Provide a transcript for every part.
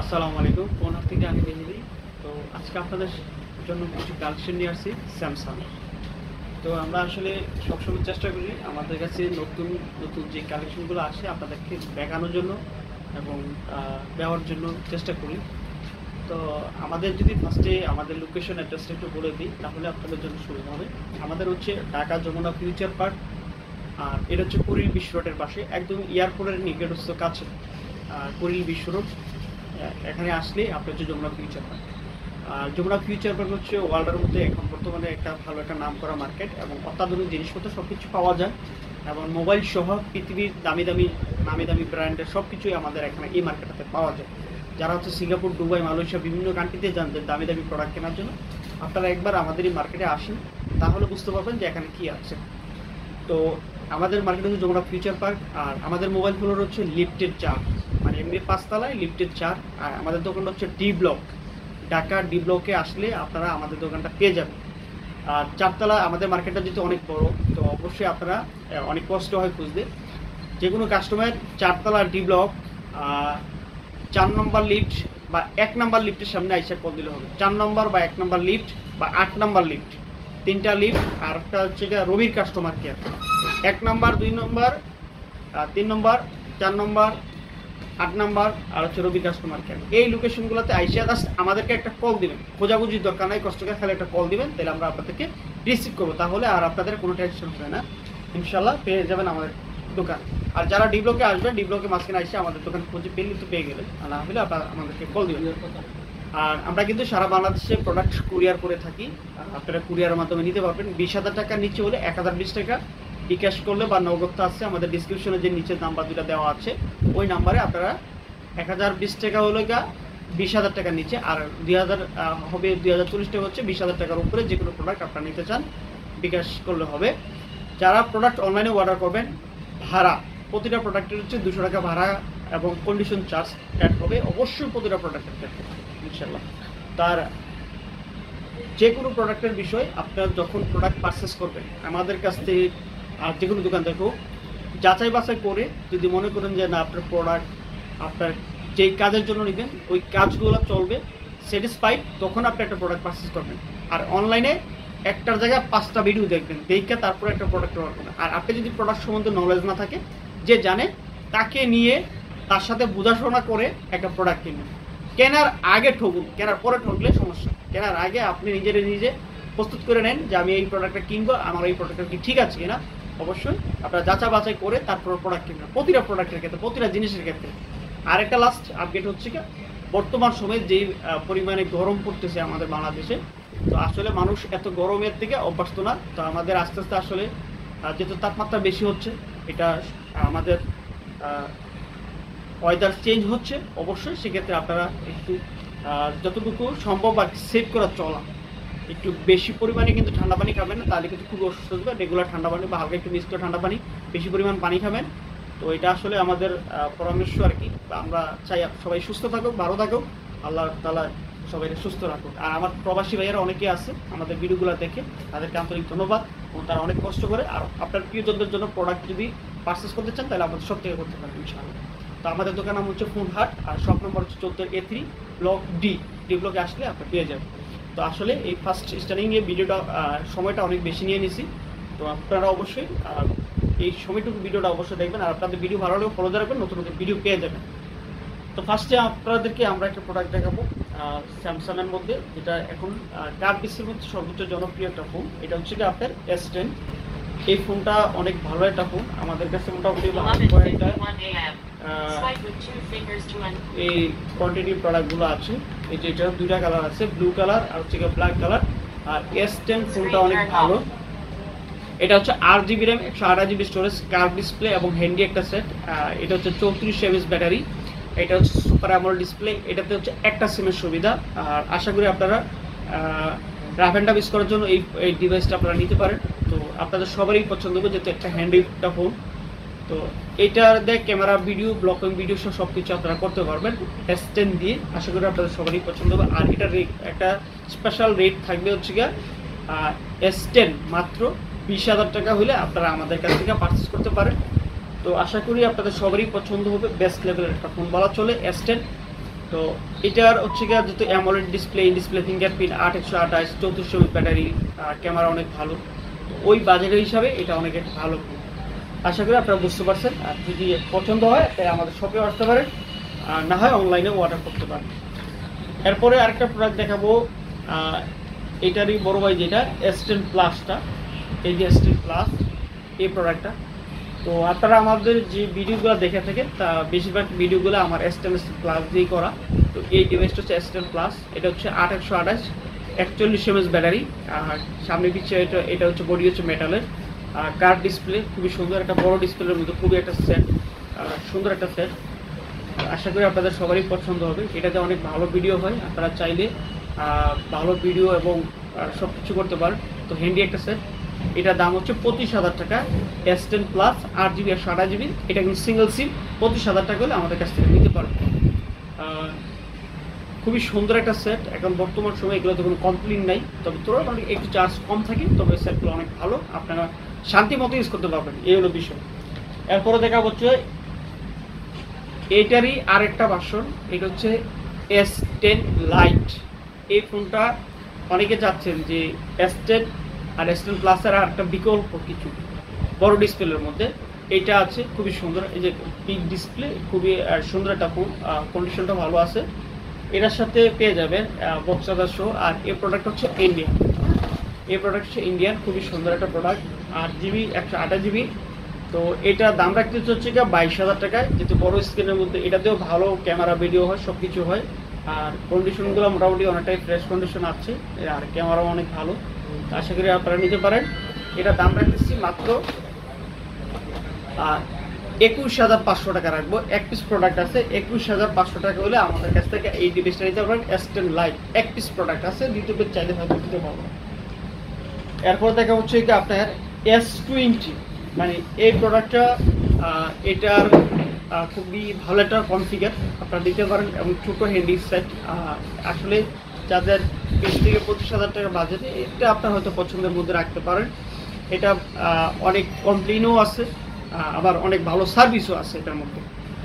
আসসালামু আলাইকুম। ফোন হাত থেকে আমি দেখে দিই। তো আজকে আপনাদের জন্য কিছু কালেকশন নিয়ে আসছি স্যামসাং। তো আমরা আসলে সবসময় চেষ্টা করি আমাদের কাছে নতুন নতুন যে কালেকশনগুলো আসে আপনাদেরকে দেখানোর জন্য এবং দেওয়ার জন্য চেষ্টা করি। তো আমাদের যদি ফার্স্টে আমাদের লোকেশন অ্যাড্রেসটা একটু বলে দিই তাহলে আপনাদের জন্য সুবিধা হবে। আমাদের হচ্ছে ঢাকা যমুনা ফিউচার পার্ক, আর এটা হচ্ছে কুড়িল বিশ্ব রোডের পাশে, একদম এয়ারপোর্টের নিকটস্থ কাছে কুড়িল বিশ্ব রোড। এখানে আসলে আপনার হচ্ছে যমুনা ফিউচার পার্ক। আর যমুনা ফিউচার পার্ক হচ্ছে ওয়ার্ল্ডের মধ্যে এখন বর্তমানে একটা ভালো একটা নাম করা মার্কেট এবং অত্যাধুনিক জিনিসপত্র সব কিছু পাওয়া যায় এবং মোবাইল সহ পৃথিবীর নামি দামি ব্র্যান্ডের সব কিছুই আমাদের এখানে এই মার্কেটটাতে পাওয়া যায়। যারা হচ্ছে সিঙ্গাপুর, দুবাই, মালয়েশিয়া বিভিন্ন কান্ট্রিতে যান যে দামি প্রোডাক্ট কেনার জন্য, আপনারা একবার আমাদের এই মার্কেটে আসেন তাহলে বুঝতে পারবেন যে এখানে কি আছে। তো আমাদের মার্কেট হচ্ছে যমুনা ফিউচার পার্ক, আর আমাদের মোবাইল ফোনের হচ্ছে লিফটেড 4, মানে এমনি 5 তলায় লিফটেড 4। আর আমাদের দোকানটা হচ্ছে ডি ব্লক, ঢাকা ডি ব্লকে আসলে আপনারা আমাদের দোকানটা পেয়ে যাবেন। আর 4 তলা আমাদের মার্কেটটা যেহেতু অনেক বড়, তো অবশ্যই আপনারা অনেক কষ্ট হয় খুঁজতে। যে কোনো কাস্টমার 4 তলা ডি ব্লক 4 নম্বর লিফট বা 1 নম্বর লিফটের সামনে আইসা কল দিলে হবে। 4 নম্বর বা 1 নম্বর লিফট বা 8 নম্বর লিফট, 3টা লিফট। আর একটা হচ্ছে রবির কাস্টমার কেয়ার, 1 নম্বর, 2 নম্বর, 3 নম্বর, 4 নম্বর, 8 নম্বর, আর হচ্ছে রবি কাস্টমার কেয়ার। এই লোকেশনগুলোতে আইসা জাস্ট আমাদেরকে একটা কল দিবেন, খোঁজাখুঁজির দরকার নাই, কষ্ট করে খালি একটা কল দিবেন, তাহলে আমরা আপনাদেরকে রিসিভ করবো। তাহলে আর আপনাদের কোনো টেনশন হবে না, ইনশাল্লাহ পেয়ে যাবেন আমাদের দোকান। আর যারা ডি ব্লকে আসবেন, ডি ব্লকে মাঝখানে আসে আমাদের দোকান খুঁজে পেলে তো পেয়ে গেলেন, আর না হলে আপনারা আমাদেরকে কল দিবেন। আর আমরা কিন্তু সারা বাংলাদেশে প্রোডাক্ট কুরিয়ার করে থাকি, আপনারা কুরিয়ারের মাধ্যমে নিতে পারবেন। 20,000 টাকার নিচে হলে 1020 টাকা বিকাশ করলে বা নগদ আছে আমাদের ডিসক্রিপশনে যে নিচের নাম্বার দুটো দেওয়া আছে ওই নাম্বারে আপনারা 1020 টাকা হলে 20,000 টাকার নিচে, আর 2000 হবে 2040 টাকা হচ্ছে 20,000 টাকার উপরে যে কোনো প্রোডাক্ট আপনারা নিতে চান বিকাশ করলে হবে। যারা প্রোডাক্ট অনলাইনে অর্ডার করবেন, ভাড়া প্রতিটা প্রোডাক্টের হচ্ছে 200 টাকা ভাড়া এবং কন্ডিশন চার্জ অ্যাড হবে অবশ্যই প্রতিটা প্রোডাক্টের ক্ষেত্রে ইনশাল্লাহ। তার যে কোনো প্রোডাক্টের বিষয় আপনারা যখন প্রোডাক্ট পারচেস করবেন আমাদের কাছ থেকে আর যে কোনো দোকান থেকে যাচাই বাছাই করে যদি মনে করেন যে না আপনার প্রোডাক্ট আপনার যেই কাজের জন্য নেবেন ওই কাজগুলো চলবে স্যাটিসফাইড, তখন আপনি একটা প্রোডাক্ট পারচেস করবেন। আর অনলাইনে একটার জায়গায় 5টা ভিডিও দেখবেন, দেখে তারপরে একটা প্রোডাক্ট অর্ডার করবেন। আর আপনি যদি প্রোডাক্ট সম্বন্ধে নলেজ না থাকে, যে জানে তাকে নিয়ে তার সাথে বোঝাশোনা করে একটা প্রোডাক্ট কিনবেন। কেনার আগে ঠকুন, কেনার পরে ঠকলে সমস্যা। কেনার আগে আপনি নিজে প্রস্তুত করে নেন যে আমি এই প্রোডাক্টটা কিনবো, আমার এই প্রোডাক্টটা কি ঠিক আছে কিনা। অবশ্যই আপনারা যাচাই বাছাই করে তারপর প্রোডাক্ট কিনবেন, প্রতিটা প্রোডাক্টের ক্ষেত্রে, প্রতিটা জিনিসের ক্ষেত্রে। আরেকটা লাস্ট আপডেট হচ্ছে কি, বর্তমান সময়ে যেই পরিমাণে গরম পড়তেছে আমাদের বাংলাদেশে, তো আসলে মানুষ এত গরমের থেকে অভ্যস্ত না। তো আমাদের আস্তে আস্তে আসলে যেহেতু তাপমাত্রা বেশি হচ্ছে, এটা আমাদের ওয়েদার চেঞ্জ হচ্ছে, অবশ্যই সেক্ষেত্রে আপনারা একটু যতটুকু সম্ভব আর সেভ করা চলা, একটু বেশি পরিমাণে কিন্তু ঠান্ডা পানি খাবেন না, তাহলে কিন্তু খুব অসুস্থ হবে। রেগুলার ঠান্ডা পানি বা হালকা একটু মিক্সড ঠান্ডা পানি, বেশি পরিমাণ পানি খাবেন। তো এটা আসলে আমাদের পরামর্শ আর কি। আমরা চাই সবাই সুস্থ থাকুক, ভালো থাকুক, আল্লাহ তাআলা সবাই সুস্থ রাখুক। আর আমার প্রবাসী ভাইয়েরা অনেকে আছে আমাদের ভিডিওগুলো দেখে, তাদেরকে আন্তরিক ধন্যবাদ। এবং তারা অনেক কষ্ট করে। আর আপনার প্রিয়জনদের জন্য প্রোডাক্ট যদি পারচেস করতে চান তাহলে আমাদের সব থেকে করতে পারেন ইনশাআল্লাহ। তো আমাদের দোকান নাম হচ্ছে ফোন হাট, আর শপ নম্বর হচ্ছে 14A3 ব্লক ডি ব্লকে আসলে আপনি পেয়ে যাবেন। তো আসলে এই ফার্স্ট স্টার্টিংয়ে ভিডিওটা সময়টা অনেক বেশি নিয়ে নিছি, তো আপনারা অবশ্যই এই সময়টুকু ভিডিওটা অবশ্যই দেখবেন। আর আপনাদের ভিডিও ভালো লাগলে ফলো রাখবেন, নতুন নতুন ভিডিও পেয়ে যাবেন। তো ফার্স্টে আপনাদেরকে আমরা একটা প্রোডাক্ট দেখাবো স্যামসাংয়ের মধ্যে, যেটা এখন কার পিসির মধ্যে সর্বোচ্চ জনপ্রিয় একটা ফোন। এটা হচ্ছে কি আপনার S10। এই ফোনটা অনেক ভালো একটা ফোন, আমাদের কাছে মোটামুটি এই কোয়ান্টিটির প্রোডাক্টগুলো আছে। এই যে এটা 2টা কালার আছে, ব্লু কালার আর হচ্ছে ব্ল্যাক কালার। আর S10 ফোনটা অনেক ভালো। এটা হচ্ছে 8GB RAM, 128GB storage, curve display এবং হ্যান্ডি একটা সেট। এটা হচ্ছে 34 mAh ব্যাটারি। এটা হচ্ছে সুপার অ্যামোলেড ডিসপ্লে। এটাতে হচ্ছে একটা সিমের সুবিধা। আর আশা করি আপনারা রাফ অ্যান্ড টাফ ইউজ করার জন্য এই ডিভাইসটা আপনারা নিতে পারেন। তো আপনাদের সবারই পছন্দ হবে, যেহেতু একটা হ্যান্ডি একটা ফোন। তো এইটার দিয়ে ক্যামেরা, ভিডিও, ব্লকিং ভিডিও সব কিছু আপনারা করতে পারবেন S10 দিয়ে। আশা করি আপনাদের সবারই পছন্দ হবে। আর এটার একটা স্পেশাল রেট থাকবে হচ্ছে গিয়ে S10 মাত্র 20,000 টাকা হলে আপনারা আমাদের কাছ থেকে পারচেস করতে পারেন। তো আশা করি আপনাদের সবারই পছন্দ হবে, বেস্ট লেভেলের একটা ফোন বলা চলে S10। তো এটার হচ্ছে গিয়ে যেহেতু AMOLED display, display fingerprint, 8128, 3400 battery, camera অনেক ভালো, ওই বাজেটের হিসাবে এটা অনেক একটা ভালো ফোন। আশা করি আপনারা বুঝতে পারছেন। আর যদি পছন্দ হয় তাহলে আমাদের শপে আসতে পারেন, আর না হয় অনলাইনে অর্ডার করতে পারেন। এরপরে আরেকটা প্রোডাক্ট দেখাবো, এটারই বড় ভাই যেটা S10 প্লাসটা, এই যে S10 প্লাস এই প্রোডাক্টটা। তো আপনারা আমাদের যে ভিডিওগুলো দেখে থাকেন তা বেশিরভাগ ভিডিওগুলো আমার S10 প্লাস দিয়েই করা। তো এই ডিভাইসটা হচ্ছে S10 প্লাস, এটা হচ্ছে 8128, 41 mAh ব্যাটারি, আর সামনে পিছিয়ে এটা হচ্ছে বডি হচ্ছে মেটালের, আর কার্ভ ডিসপ্লে, খুবই সুন্দর একটা বড় ডিসপ্লের মধ্যে খুবই একটা সেট, সুন্দর একটা সেট। আশা করি আপনাদের সবারই পছন্দ হবে। এটাতে অনেক ভালো ভিডিও হয়, আপনারা চাইলে ভালো ভিডিও এবং সব কিছু করতে পারেন। তো হ্যান্ডি একটা সেট, এটার দাম হচ্ছে 25,000 টাকা। S10 প্লাস 8GB আর 28GB, এটা কিন্তু সিঙ্গেল সিম, 25,000 টাকা হলে আমাদের কাছ থেকে নিতে পারেন। খুবই সুন্দর একটা সেট। এখন বর্তমান সময়ে এগুলোতে কোনো কমপ্লেইন নাই, তবে তুলনামূলক একটু চার্জ কম থাকে, তবে সেটগুলো অনেক ভালো, আপনারা শান্তি মতো ইউজ করতে পারবেন, এই হলো বিষয়। এরপরে দেখা হচ্ছে এইটারই আরেকটা ভার্সন, এটা হচ্ছে S10 লাইট। এই ফোনটা অনেকে চাচ্ছেন যে S10 আর S10 প্লাসের আর একটা বিকল্প কিছু বড় ডিসপ্লের মধ্যে, এইটা আছে খুবই সুন্দর। এই যে বিগ ডিসপ্লে, খুবই সুন্দর একটা ফোন, কন্ডিশনটা ভালো আছে। এটার সাথে পেয়ে যাবেন বক্স চার্জার সহ। আর এই প্রোডাক্ট হচ্ছে ইন্ডিয়ান, এই প্রোডাক্ট হচ্ছে ইন্ডিয়ান, খুবই সুন্দর একটা প্রোডাক্ট, 8GB 128GB। তো এটা দাম রাখতে হচ্ছে 22,000 টাকায়, যেহেতু বড় স্ক্রিনের মধ্যে এটাতেও ভালো ক্যামেরা ভিডিও হয়, সব কিছু হয়। আর কন্ডিশনগুলো মোটামুটি অনেকটাই ফ্রেশ কন্ডিশন আছে, আর ক্যামেরাও অনেক ভালো। আশা করি আপনারা নিতে পারেন। এটা দাম রাখতেছি মাত্র 21,500 টাকা রাখবো। এক পিস প্রোডাক্ট আছে, 21,500 টাকা হলে আমাদের কাছ থেকে এই ডিভাইসটা নিতে পারবেন। S10 লাইট এক পিস প্রোডাক্ট আছে, দ্বিতীয় পিস চাইলে হয়তো দিতে পারবো। এরপর দেখা হচ্ছে কি আপনার S20, মানে এই প্রোডাক্টটা, এটার খুবই ভালো একটা কনফিগার আপনারা দিতে পারেন, এবং ছোটো হ্যান্ডি সেট। আসলে যাদের 20 থেকে 25,000 টাকা বাজেট, এটা আপনার হয়তো পছন্দের মধ্যে রাখতে পারেন। এটা অনেক কমপ্লেনও আছে, আবার অনেক ভালো সার্ভিসও আছে এটার মধ্যে,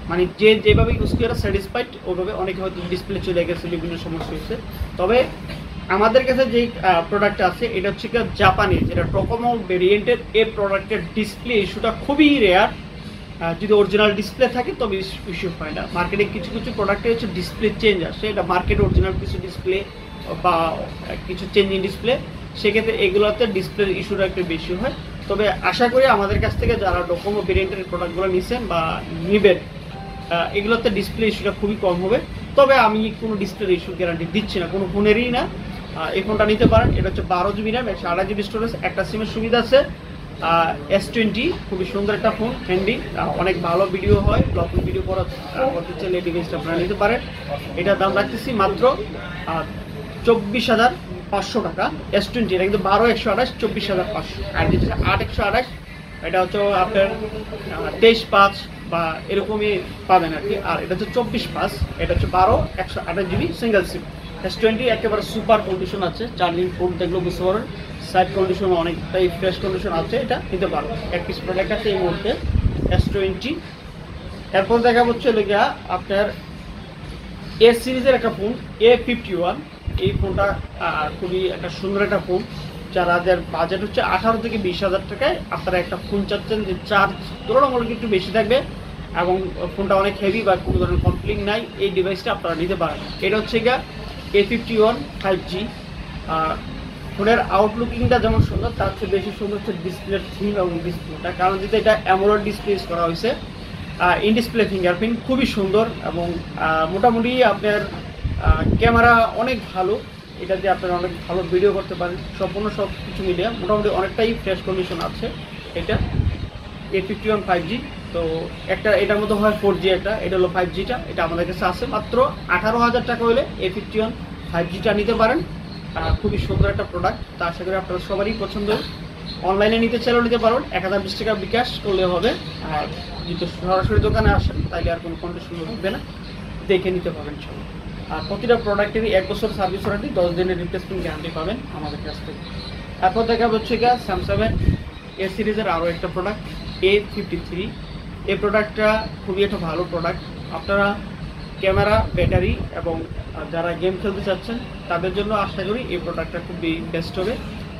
মানে যে যেভাবে ইউজ করে স্যাটিসফাইড, ওইভাবে অনেকে হয়তো ডিসপ্লে চলে গেছে, বিভিন্ন সমস্যা হয়েছে। তবে আমাদের কাছে যেই প্রোডাক্ট আছে এটা হচ্ছে কি জাপানি, যেটা ডোকোমো ভেরিয়েন্টের। এই প্রোডাক্টের ডিসপ্লে ইস্যুটা খুবই রেয়ার, যদি অরিজিনাল ডিসপ্লে থাকে তবে ইস্যু হয় না। মার্কেটে কিছু কিছু প্রোডাক্টে হচ্ছে ডিসপ্লে চেঞ্জ আসে, এটা মার্কেট অরিজিনাল কিছু ডিসপ্লে বা কিছু চেঞ্জিং ডিসপ্লে, সেক্ষেত্রে এগুলোতে ডিসপ্লের ইস্যুটা একটু বেশি হয়। তবে আশা করি আমাদের কাছ থেকে যারা ডোকোমো ভেরিয়েন্টের প্রোডাক্টগুলো নিচ্ছেন বা নেবেন, এগুলোতে ডিসপ্লে ইস্যুটা খুবই কম হবে। তবে আমি কোনো ডিসপ্লে ইস্যু গ্যারান্টি দিচ্ছি না, কোনো ফোনেরই না। এই ফোনটা নিতে পারেন। এটা হচ্ছে 12GB র্যাম, 128GB স্টোরেজ, একটা সিমের সুবিধা আছে। S20 খুবই সুন্দর একটা ফোন, হ্যান্ডি, অনেক ভালো ভিডিও হয়, ব্লগিং ভিডিও করতে চাইলে এই ডিভাইসটা আপনারা নিতে পারেন। এটার দাম রাখতেছি মাত্র 24,500 টাকা। S20 এটা কিন্তু 12/128, 24,500। আর যেটা 8/128, এটা হচ্ছে আপনার 23/5 বা এরকমই পাবেন আর কি। আর এটা হচ্ছে 24/5, এটা হচ্ছে 12/128GB সিঙ্গেল সিম। S20 একেবারে সুপার কন্ডিশন আছে, চার্জিং পোর্ট দেখলেও বুঝতে পারেন, সাইড কন্ডিশন অনেকটাই ফ্রেশ কন্ডিশন আছে, এটা নিতে পারো। এক পিস প্রোডাক্ট আছে এই মুহূর্তে S20। এরপর দেখা হচ্ছে লেগে আপনার এ সিরিজের একটা ফোন A51। এই ফোনটা খুবই একটা সুন্দর একটা ফোন। যাদের বাজেট হচ্ছে 18 থেকে 20,000 টাকায় আপনারা একটা ফোন চাচ্ছেন যে চার্জ তুলনামূলক একটু বেশি থাকবে এবং ফোনটা অনেক হেভি বা কোনো ধরনের কমপ্লেইন নাই, এই ডিভাইসটা আপনারা নিতে পারেন। এটা হচ্ছে গিয়ে A51 5G। ফোনের আউটলুকিংটা যেমন সুন্দর, তার চেয়ে বেশি সুন্দর হচ্ছে ডিসপ্লের থিম এবং ডিসপ্লেটা, কারণ যেটা এটা অ্যামোলেড ডিসপ্লে ইউজ করা হয়েছে। ইন ডিসপ্লে ফিঙ্গারপ্রিন্ট খুবই সুন্দর, এবং মোটামুটি আপনার ক্যামেরা অনেক ভালো, এটা দিয়ে আপনারা অনেক ভালো ভিডিও করতে পারেন। সম্পূর্ণ সব কিছু মিলিয়ে মোটামুটি অনেকটাই ফ্রেশ কন্ডিশন আছে এটা A51 5G। তো একটা এটার মধ্যে হয় 4G, একটা এটা হলো 5Gটা, এটা আমাদের কাছে আছে মাত্র 18,000 টাকা হলে A51 5Gটা নিতে পারেন। খুবই সুন্দর একটা প্রোডাক্ট, তা আশা করি আপনারা সবারই পছন্দ। অনলাইনে নিতে চাইলেও নিতে পারবেন, 1020 টাকা বিকাশ করলে হবে। আর যদি সরাসরি দোকানে আসেন তাহলে আর কোনো কন্ডিশন থাকবে না, দেখে নিতে পারবেন সব। আর প্রতিটা প্রোডাক্টেরই 1 বছর সার্ভিস ওয়ারেন্টি, 10 দিনের রিপ্লেসমেন্ট গ্যারান্টি পাবেন আমাদের কাছ থেকে। এরপর দেখা হচ্ছে গিয়ে স্যামসাংয়ের এ সিরিজের আরও একটা প্রোডাক্ট A53। এই প্রোডাক্টটা খুবই একটা ভালো প্রোডাক্ট। আপনারা ক্যামেরা, ব্যাটারি এবং যারা গেম খেলতে চাচ্ছেন তাদের জন্য আশা করি এই প্রোডাক্টটা খুবই বেস্ট হবে।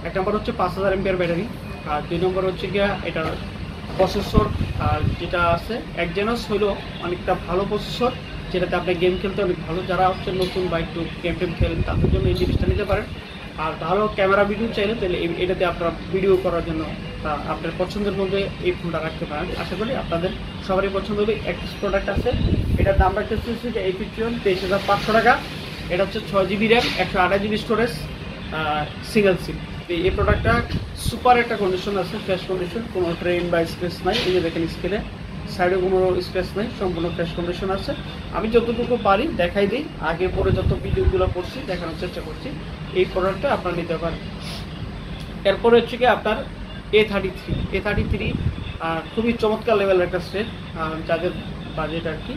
এক নম্বর হচ্ছে 5000 এমপিআর ব্যাটারি, আর 2 নম্বর হচ্ছে গিয়া এটার প্রসেসর যেটা আছে একজেনস হলো অনেকটা ভালো প্রসেসর, যেটাতে আপনি গেম খেলতে অনেক ভালো। যারা হচ্ছে নতুন বা একটু গেম টেম খেলেন তাদের জন্য এই জিনিসটা নিতে পারেন। আর ভালো ক্যামেরা ভিডিও চাইলে তাহলে এটাতে আপনারা ভিডিও করার জন্য আপনার পছন্দের মধ্যে এই ফোনটা রাখতে পারেন। আশা করি আপনাদের সবারই পছন্দ হবে। একটা প্রোডাক্ট আছে, এটার দাম রাখতেছে A51 23,500 টাকা। এটা হচ্ছে 6GB RAM, 128GB storage, single সিম। এই প্রোডাক্টটা সুপার একটা কন্ডিশন আছে, ফ্রেশ কন্ডিশন, কোনো ট্রেন বা স্পেস নাই। এই যে দেখেন স্কেলে সাইডে কোনো স্পেস নাই, সম্পূর্ণ ফ্রেশ কন্ডিশন আছে। আমি যতটুকু পারি দেখাই দিই, আগে পরে যত ভিডিওগুলো করছি দেখানোর চেষ্টা করছি। এই প্রোডাক্টটা আপনারা নিতে পারেন। এরপরে হচ্ছে কি আপনার A33 খুবই চমৎকার লেভেলের একটা সেট, যাদের বাজেট আর কি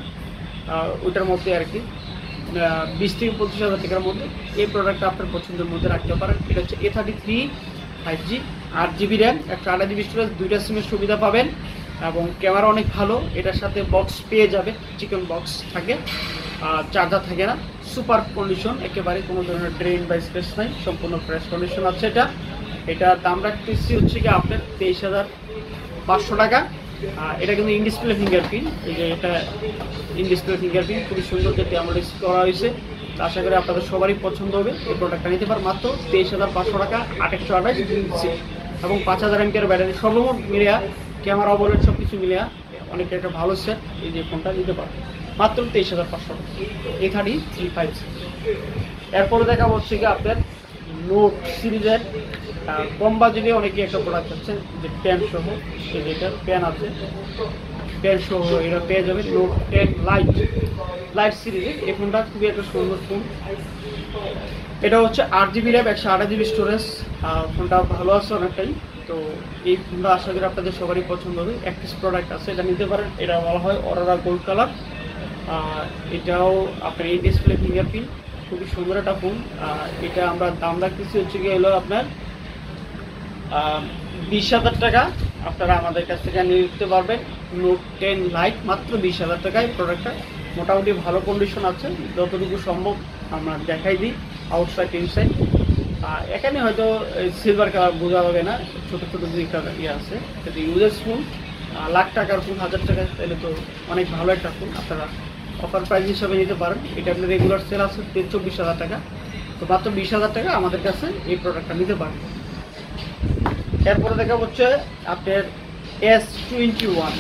ওইটার মধ্যে আর কি 20 থেকে 25,000 টাকার মধ্যে এই প্রোডাক্টটা আপনার পছন্দের মধ্যে রাখতে পারেন। এটা হচ্ছে A33 5G, 8GB RAM, 128GB storage, 2টা সিমের সুবিধা পাবেন এবং ক্যামেরা অনেক ভালো। এটার সাথে বক্স পেয়ে যাবে, চিকেন বক্স থাকে, চার্জার থাকে না। সুপার কন্ডিশন, একেবারে কোনো ধরনের ড্রেন বা স্পেস নাই, সম্পূর্ণ ফ্রেশ কন্ডিশন আছে। এটা দাম রাখতেছি হচ্ছে কি আপনার 23,500 টাকা। এটা কিন্তু ইন ডিসপ্লে ফিঙ্গারপ্রিন্ট, এই যে এটা ইন ডিসপ্লে ফিঙ্গারপ্রিন্ট খুবই সুন্দর যেটি আমাদের করা হয়েছে। আশা করি আপনাদের সবারই পছন্দ হবে। এই প্রোডাক্টটা নিতে পারেন মাত্র 23,500 টাকা, 828 এবং 5000 এমপিআর ব্যাটারি। সর্বমোট মিলিয়া ক্যামেরা ওভারঅল সব কিছু মিলিয়া অনেক একটা ভালো সেট। এই যে ফোনটা নিতে পারেন মাত্র 23,500 টাকা, A33 5G। এরপরে দেখা হচ্ছে কি আপনার নোট সিরিজের কম বাজেটে অনেকে একটা প্রোডাক্ট আছে, যে পেন সহ, যেটা পেন আছে, পেন সহ এটা পেয়ে যাবে। নোট 10 লাইট সিরিজের এই ফোনটা খুবই একটা সুন্দর ফোন। এটা হচ্ছে 8GB র্যাম, 128GB স্টোরেজ। ফোনটা ভালো আছে অনেকটাই। তো এই ফোনটা আশা করি আপনাদের সবারই পছন্দ হবে। একটা প্রোডাক্ট আছে, এটা নিতে পারেন। এটা বলা হয় অরোরা গোল্ড কালার। এটাও আপনার এই ডিসপ্লে ফিঙ্গারপ্রিন্ট, খুবই সুন্দর একটা ফোন। এটা আমরা দাম রাখতেছি হচ্ছে গিয়ে হলো আপনার 20,000 টাকা। আপনারা আমাদের কাছ থেকে নিতে পারবেন নোট 10 লাইট মাত্র 20,000 টাকায়। প্রোডাক্টটা মোটামুটি ভালো কন্ডিশন আছে, যতটুকু সম্ভব আমরা দেখাই দিই আউটসাইড ইনসাইড। এখানে হয়তো সিলভার কালার বোঝা যাবে না, ছোটো ছোটো দুইটা ইয়ে আছে। যদি ইউজেস ফোন লাখ টাকার ফোন 1000 টাকা, তাহলে তো অনেক ভালো একটা ফোন। আপনারা অফার প্রাইস হিসাবে নিতে পারেন। এটা আপনার রেগুলার সেল আছে 24,000 টাকা, তো মাত্র 20,000 টাকা আমাদের কাছে এই প্রোডাক্টটা নিতে পারেন। এরপরে দেখা হচ্ছে আপনার S21।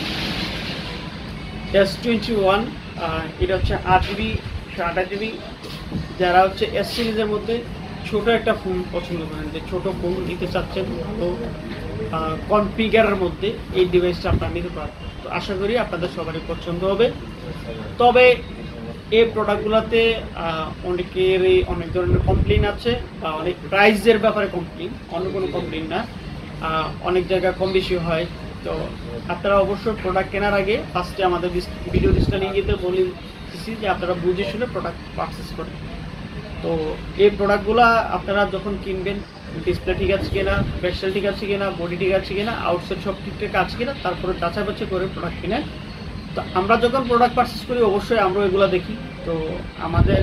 এটা হচ্ছে 8GB 128GB। যারা হচ্ছে S সিরিজের মধ্যে ছোট একটা ফোন পছন্দ করেন, যে ছোট ফোন নিতে চাচ্ছেন তো কনফিগারের মধ্যে এই ডিভাইসটা আপনারা নিতে পারেন। তো আশা করি আপনাদের সবারই পছন্দ হবে। তবে এই প্রোডাক্টগুলোতে অনেকেরই অনেক ধরনের কমপ্লেন আছে, বা অনেক প্রাইসের ব্যাপারে কমপ্লেন, অন্য কোনো কমপ্লেন না। অনেক জায়গায় কম বেশি হয়। তো আপনারা অবশ্যই প্রোডাক্ট কেনার আগে ফার্স্টে আমাদের ভিডিও লিস্টটা নিয়ে যেতে বলেছি, যে আপনারা বুঝে শুনে প্রোডাক্ট পারচেস করেন। তো এই প্রোডাক্টগুলো আপনারা যখন কিনবেন, ডিসপ্লে ঠিক আছে কিনা, ব্যাকসাইড ঠিক আছে কিনা, বডি ঠিক আছে কিনা, আউটসাইড সব ঠিকঠাক আছে কিনা, তারপরে যাচাই বাছাই করে প্রোডাক্ট কিনে। তো আমরা যখন প্রোডাক্ট পারচেস করি অবশ্যই আমরা এগুলো দেখি। তো আমাদের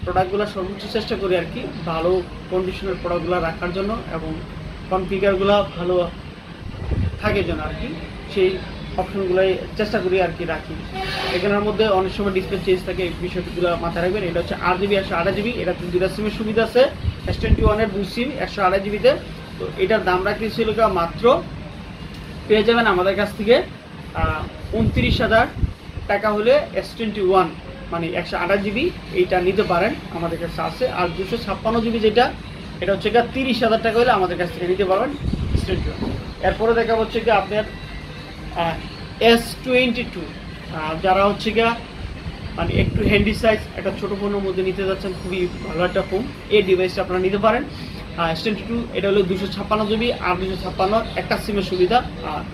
প্রোডাক্টগুলো সর্বোচ্চ চেষ্টা করি আর কি ভালো কন্ডিশনের প্রোডাক্টগুলো রাখার জন্য, এবং কনফিগারগুলো ভালো থাকে যেন আর কি, সেই অপশনগুলোই চেষ্টা করি আর কি রাখি। এখানের মধ্যে অনেক সময় ডিসপ্লে চেঞ্জ থাকে, এই বিষয়গুলো মাথায় রাখবেন। এটা হচ্ছে 8GB 128GB। এটা 2টা সিমের সুবিধা আছে, S21-এর 2 সিম 128GB-তে। তো এটার দাম রাখতেছিল মাত্র পেয়ে যাবেন আমাদের কাছ থেকে 29,000 টাকা হলে S21 মানে 128GB এইটা নিতে পারেন, আমাদের কাছে আছে। আর 256GB যেটা, এটা হচ্ছে 30,000 টাকা হলে আমাদের কাছ থেকে নিতে পারবেন S21। এরপরে দেখা হচ্ছে কি আপনার S22। যারা হচ্ছে গিয়া মানে একটু হ্যান্ডি সাইজ একটা ছোটো ফোনের মধ্যে নিতে যাচ্ছেন, খুবই ভালো একটা ফোন, এই ডিভাইসটা আপনারা নিতে পারেন। S22 এটা হলো 256GB আর 256 একটা সিমের সুবিধা।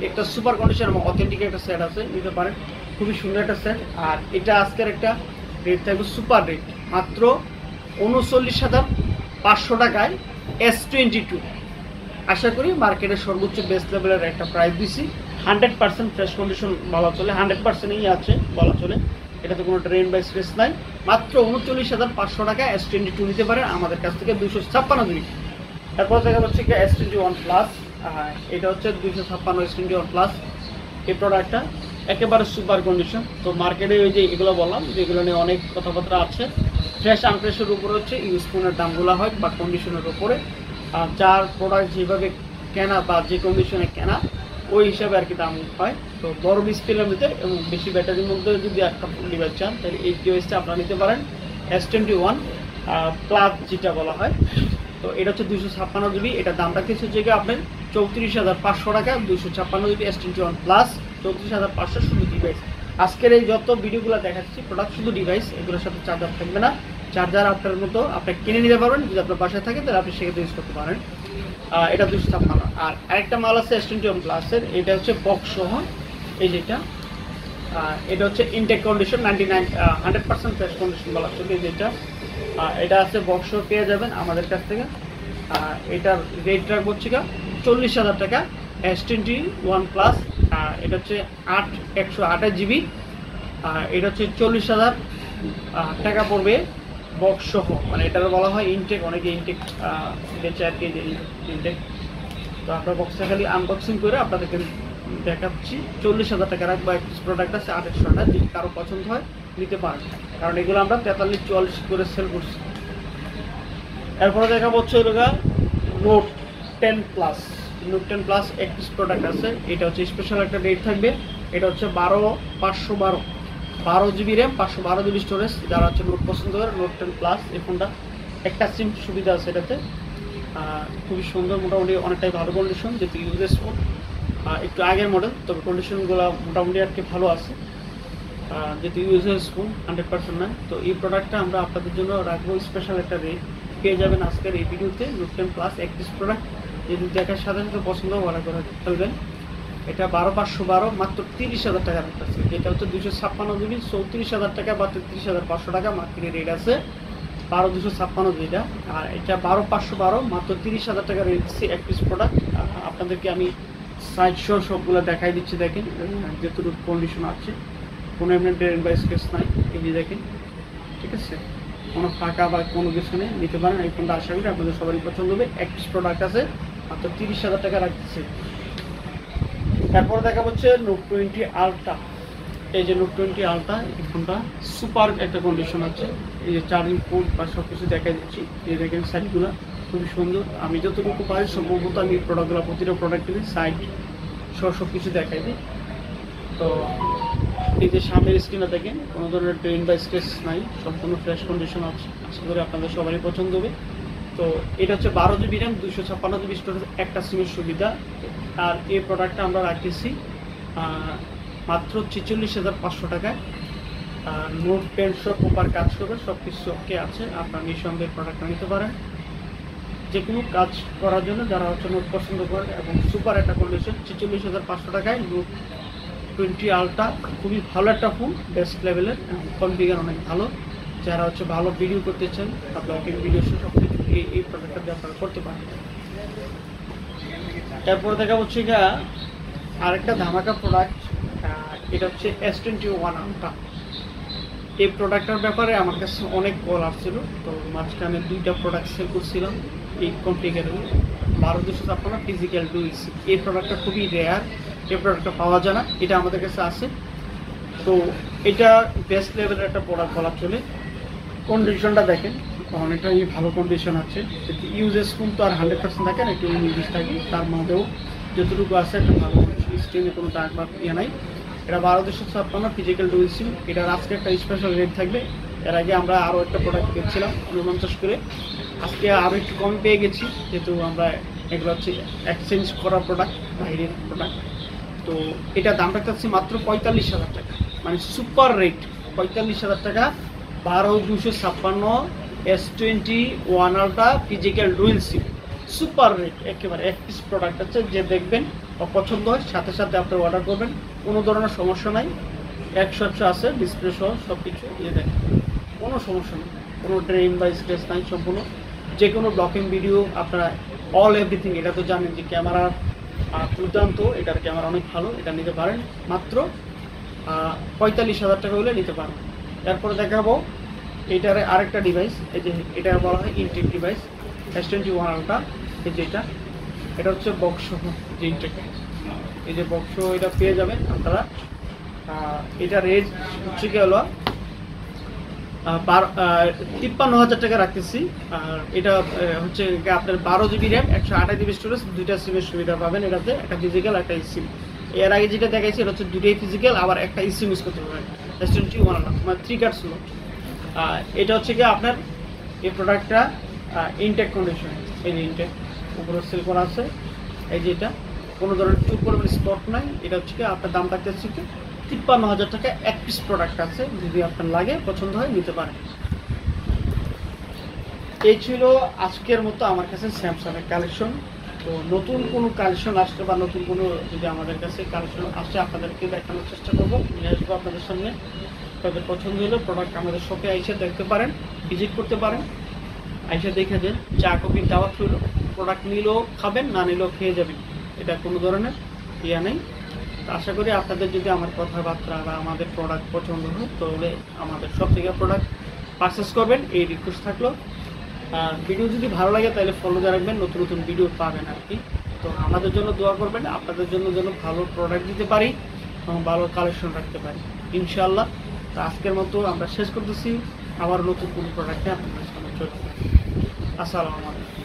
একটা সুপার কন্ডিশন এবং অথেন্টিক একটা সেট আছে, নিতে পারেন, খুবই সুন্দর একটা সেট। আর এটা আজকের একটা রেট থাকবে সুপার রেট, মাত্র 39,500 টাকায় S22। আশা করি মার্কেটের সর্বোচ্চ বেস্ট লেভেলের একটা প্রাইস দিছি। 100% ফ্রেশ কন্ডিশন বলা চলে, 100%ই আছে বলা চলে। এটাতে কোনো ড্রেন বা স্ক্র্যাচ নাই। মাত্র 39,500 টাকা S22 নিতে পারেন আমাদের কাছ থেকে 256 জিবি। তারপর দেখা যাচ্ছে কি S21 প্লাস, এটা হচ্ছে 256 S21 প্লাস। এই প্রোডাক্টটা একেবারে সুপার কন্ডিশন। তো মার্কেটে ওই যে এগুলো বললাম যেগুলো নিয়ে অনেক কথাবার্তা আছে, ফ্রেশ আনফ্রেশের উপরে হচ্ছে ইউজফোনের দামগুলো হয় বা কন্ডিশনের উপরে, আর যার প্রোডাক্ট যেভাবে কেনা বা যে কন্ডিশনে কেনা ওই হিসাবে আর কি দাম হয়। তো বড় ডিসপ্লের মধ্যে এবং বেশি ব্যাটারির মধ্যে যদি একটা ডিভাইস চান তাহলে এই ডিভাইসটা আপনারা নিতে পারেন S21 প্লাস যেটা বলা হয়। তো এটা হচ্ছে 256 জিবি, এটা দামটা কিছু জায়গায় আপনার 34,500 টাকা। 256 জিবি S21 প্লাস 34,500 শুধু ডিভাইস। আজকের এই যত ভিডিওগুলো দেখাচ্ছি প্রোডাক্ট শুধু ডিভাইস, এগুলোর সাথে চার্জার থাকবে না। চার্জার আপনার মতো আপনি কিনে নিতে পারবেন, যদি আপনার বাসায় থাকে তাহলে আপনি সেক্ষেত্রে ইউজ করতে পারেন। এটা 256। আর আরেকটা মাল আছে S21 প্লাসের, এটা হচ্ছে বক্স সহ, এই যেটা এটা হচ্ছে ইনটেক কন্ডিশন 100% ফ্রেশ কন্ডিশন বলা চলে যেটা। এটা আছে বক্স সহ পেয়ে যাবেন আমাদের কাছ থেকে। এটার রেট রাখবো হচ্ছে 40,000 টাকা S21 প্লাস। এটা হচ্ছে 128 জিবি। এটা হচ্ছে 40,000 টাকা পড়বে বক্স সহ, মানে এটার বলা হয় ইনটেক, অনেকে ইনটেক বেচে আর কি, ইনটেক। তো আপনার বক্সটা খালি আনবক্সিং করে আপনাদেরকে দেখাচ্ছি। 40,000 টাকা রাখবো। এক প্রোডাক্ট আছে 2800 টাকা, যদি কারো পছন্দ হয় নিতে পারেন, কারণ এগুলো আমরা 43-44 করে সেল করছি। এরপরে দেখাবো হচ্ছে নোট 10 প্লাস। নোট 10 প্লাস এক পিস প্রোডাক্ট আছে, এটা হচ্ছে স্পেশাল একটা রেট থাকবে। এটা হচ্ছে 12 জিবি র্যাম, 512 জিবি স্টোরেজ। যারা হচ্ছে নোট পছন্দ করে নোট 10 প্লাস এই ফোনটা, একটা সিম সুবিধা আছে এটাতে। খুবই সুন্দর, মোটামুটি অনেকটাই ভালো কন্ডিশন, যেহেতু ইউজেস ফোন, একটু আগের মডেল, তবে কন্ডিশনগুলো মোটামুটি আর কি ভালো আছে, যেহেতু ইউজেস ফোন 100% নয়। তো এই প্রোডাক্টটা আমরা আপনাদের জন্য রাখবো স্পেশাল একটা রেট, পেয়ে যাবেন আজকের এই ভিডিওতে। নোট 10 প্লাস এক পিস প্রোডাক্ট, যদি দেখার সাথে সাথে পছন্দ ভালো করে ফেলবেন। এটা 12,512 মাত্র 30,000 টাকা রাখতেছে। যেটা হচ্ছে 256 জিবি 34,000 টাকা বা 33,500 টাকা মার্কেটে রেট আছে। 12,256 যেটা, আর এটা 12,512 মাত্র 30,000 টাকা রেট দিচ্ছি এক পিস প্রোডাক্ট। আপনাদেরকে আমি সাইড শো সবগুলো দেখাই দিচ্ছি, দেখেন যতটুকু কন্ডিশন আছে, কোনো এমনি ড্রেন বা স্কেচ নাই, এই যে দেখেন, ঠিক আছে, কোনো ফাঁকা বা কোনো কিছু নেই, নিতে পারেন। এই ফোনটা আশা করি আপনাদের সবারই পছন্দ হবে। এক পিস প্রোডাক্ট আছে, মাত্র 30,000 টাকা রাখতেছে। তারপরে দেখা হচ্ছে নোট 20 আলট্রা। এই যে নোট 20 আলট্রা, এই ফোনটা সুপার একটা কন্ডিশন আছে। এই যে চার্জিং পোর্ট বা সব কিছু দেখাই দিচ্ছি, এই দেখেন সাইডগুলো খুবই সুন্দর। আমি যতটুকু পারি সম্ভবত আমি প্রোডাক্টগুলো প্রতিটা প্রোডাক্টেরই সাইড সব কিছু দেখাই দিই। তো এই যে সামনের স্ক্রিনে দেখেন কোনো ধরনের ড্রেন বা স্ক্র্যাচ নাই, সম্পূর্ণ ফ্রেশ কন্ডিশন আছে, আশা করি আপনাদের সবারই পছন্দ হবে। তো এটা হচ্ছে 12 জিবি র্যাম, 256 জিবি স্টোরেজ, একটা সিমের সুবিধা। আর এই প্রোডাক্টটা আমরা রাখতেছি মাত্র 46,500 টাকায়। নোট 10 সব প্রপার কাজ করবে, সব কিছু ওকে আছে, আপনার নিঃসন্দেহে প্রোডাক্টটা নিতে পারেন যে কোনো কাজ করার জন্য, যারা হচ্ছে নোট পছন্দ করেন। এবং সুপার একটা কন্ডিশন, 46,500 টাকায় নোট 20 আলট্রা, খুবই ভালো একটা ফোন, বেস্ট লেভেলের, কনফিগার অনেক ভালো। যারা হচ্ছে ভালো ভিডিও করতে চান, ব্লগিং ভিডিও সব কিছু এই প্রোডাক্টটা দিয়ে আপনারা করতে পারেন। তারপরে দেখা হচ্ছে আরেকটা ধামাকা প্রোডাক্ট, এটা হচ্ছে S21 আলট্রা। এই প্রোডাক্টটার ব্যাপারে আমার কাছে অনেক কল আসছিল, তো মাঝখানে দুইটা প্রোডাক্ট সেল করছিলাম এই কনফিগারে। 12,256 ফিজিক্যাল ডুইস। এই প্রোডাক্টটা খুবই রেয়ার, এই প্রোডাক্টটা পাওয়া যায় না, এটা আমাদের কাছে আছে। তো এটা বেস্ট লেভেলের একটা প্রোডাক্ট বলা চলে। কন্ডিশনটা দেখেন অনেকটাই ভালো কন্ডিশন আছে, যেহেতু ইউজেস ফোন তো আর 100% থাকে না, একটু ইউজ থাকে, তার মধ্যেও যতটুকু আছে একটা ভালো স্ক্রিনে কোনো দাগ বা ইয়ে নাই। এটা 12,256 ফিজিক্যাল ডুয়েল সিম। এটার আজকে একটা স্পেশাল রেট থাকবে। এর আগে আমরা আরও একটা প্রোডাক্ট পেয়েছিলাম 49 করে, আজকে আরও একটু কম পেয়ে গেছি, যেহেতু আমরা এগুলো হচ্ছে এক্সচেঞ্জ করা প্রোডাক্ট, বাইরের প্রোডাক্ট। তো এটা দামটা চাচ্ছি মাত্র 45,000 টাকা, মানে সুপার রেট 45,000 টাকা। 12,256 S21 আলট্রা ফিজিক্যাল ডুয়েল সিম, সুপার রেট একেবারে। এক পিস প্রোডাক্ট আছে, যে দেখবেন বা পছন্দ হয় সাথে সাথে আপনি অর্ডার করবেন, কোনো ধরনের সমস্যা নাই। 100 আছে ডিসপ্লে সহ সব কিছু, ইয়ে দেখেন কোনো সমস্যা নেই, কোনো ড্রেন বা স্ক্র্যাচ নাই, সম্পূর্ণ যে কোনো ব্লকিং ভিডিও আপনারা অল এভরিথিং। এটা তো জানেন যে ক্যামেরার দুর্দান্ত, এটার ক্যামেরা অনেক ভালো, এটা নিতে পারেন মাত্র 45,000 টাকা হলে নিতে পারেন। এরপরে দেখাবো এটার আরেকটা ডিভাইস, এই যে এটা বলা হয় ইনটেক ডিভাইস S21 আলট্রা। এই যে এটা হচ্ছে বক্স যে ইনটেক, এই যে বক্স এটা পেয়ে যাবেন আপনারা। এটা রেট হচ্ছে কি হলো 53,000 টাকা রাখতেছি। আর এটা হচ্ছে আপনার 12 জিবি র্যাম, 128 জিবি স্টোরেজ, দুইটা সিমের সুবিধা পাবেন এটাতে, একটা ফিজিক্যাল একটা সিম। এর আগে যেটা দেখাইছি এটা হচ্ছে দুটোই ফিজিক্যাল, আবার একটা সিম ইউজ করতে পারবেন। S21 মানে 3 কার্ড ছিল। এটা হচ্ছে কি আপনার এই প্রোডাক্টটা ইনটেক কন্ডিশন, এই যে ইনটেক উপরে সেল করা আছে। এই যে এটা কোনো ধরনের চুপ পরিমাণ স্পট নাই। এটা হচ্ছে কি আপনার দাম থাকতেছে কি 53,000 টাকা। এক পিস প্রোডাক্ট আছে, যদি আপনার লাগে পছন্দ হয় নিতে পারেন। এই ছিল আজকের মতো আমার কাছে স্যামসাংয়ের কালেকশন। তো নতুন কোনো কালেকশন আসলে বা নতুন কোনো যদি আমাদের কাছে কালেকশন আসে আপনাদেরকে দেখানোর চেষ্টা করবো, নিয়ে আসবো আপনাদের সামনে। তাদের পছন্দ হলে প্রোডাক্ট আমাদের শপে আইসা দেখতে পারেন, ভিজিট করতে পারেন, আইসা দেখে যান। চা কফি দাওয়াত হইল, প্রোডাক্ট নিলেও খাবেন, না নিলেও খেয়ে যাবেন, এটা কোনো ধরনের ইয়া নেই। তো আশা করি আপনাদের যদি আমার কথাবার্তা বা আমাদের প্রোডাক্ট পছন্দ হয় তাহলে আমাদের সব থেকে প্রোডাক্ট পারচেস করবেন, এই রিকোয়েস্ট থাকলো। আর ভিডিও যদি ভালো লাগে তাহলে ফলো দিয়ে রাখবেন, নতুন নতুন ভিডিও পাবেন আর কি। তো আমাদের জন্য দোয়া করবেন, আপনাদের জন্য যেন ভালো প্রোডাক্ট দিতে পারি এবং ভালো কালেকশন রাখতে পারি ইনশাআল্লাহ। তো আজকের মতো আমরা শেষ করতেছি, আবার নতুন কোনো প্রোডাক্টে আপনাদের সামনে চলে আসবো। আসসালামু আলাইকুম।